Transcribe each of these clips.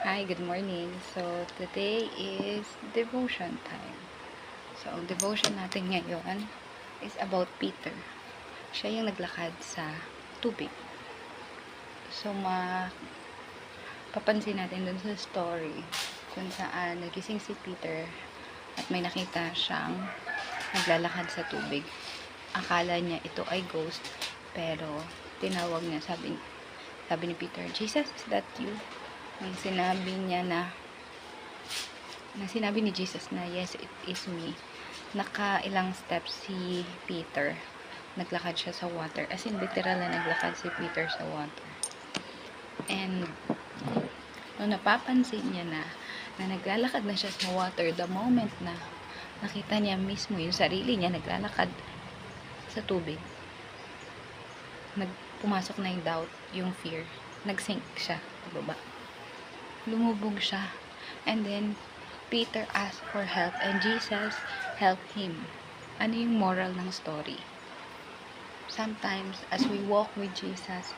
Hi, good morning. So, today is devotion time. So, ang devotion natin ngayon is about Peter. Siya yung naglakad sa tubig. So, mapapansin natin dun sa story kung saan nagising si Peter at may nakita siyang naglalakad sa tubig. Akala niya ito ay ghost, pero tinawag niya, sabi ni Peter, "Jesus, is that you?" Nang sinabi ni Jesus na yes, it is me, nakailang steps si Peter, naglakad siya sa water, as in literal na naglakad si Peter sa water. And nung napapansin niya na naglalakad na siya sa water, the moment na nakita niya mismo yung sarili niya naglalakad sa tubig, pumasok na yung doubt, yung fear, nagsink siya pababa, lumubog siya. And then Peter asked for help and Jesus helped him. Ano yung moral ng story? Sometimes as we walk with Jesus,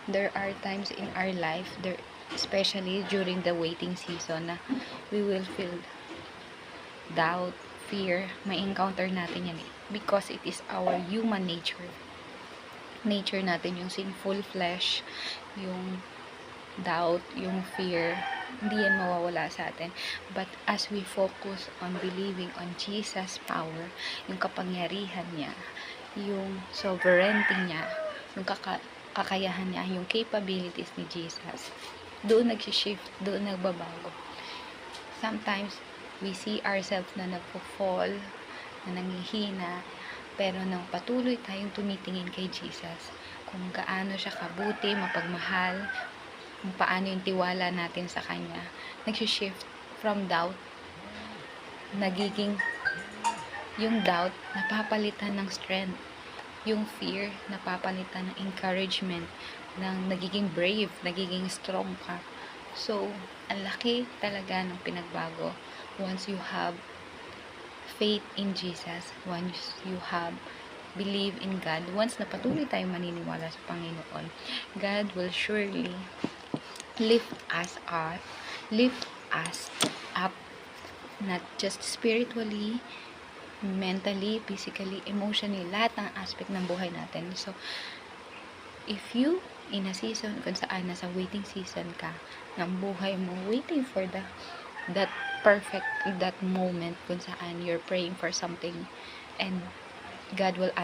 there are times in our life, especially during the waiting season, na we will feel doubt, fear. May encounter natin yan because it is our human nature natin, yung sinful flesh, yung doubt, yung fear, hindi yan mawawala sa atin. But as we focus on believing on Jesus' power, yung kapangyarihan niya, yung sovereignty niya, yung kakayahan niya, yung capabilities ni Jesus, doon nag-shift, doon nagbabago. Sometimes we see ourselves na nagpo-fall, na nangihina, pero nang patuloy tayong tumitingin kay Jesus, kung gaano siya kabuti, mapagmahal, kung paano yung tiwala natin sa Kanya, nag-shift from doubt, yung doubt, napapalitan ng strength, yung fear, napapalitan ng encouragement, nagiging brave, nagiging strong ka. So, ang laki talaga ng pinagbago once you have faith in Jesus, once you have believe in God, once na patuloy tayong maniniwala sa Panginoon, God will surely lift us up, not just spiritually, mentally, physically, emotionally, lahat ng aspect ng buhay natin. So, if you in a season kung saan nasa waiting season ka ng buhay mo, waiting for that moment kung saan you're praying for something and God will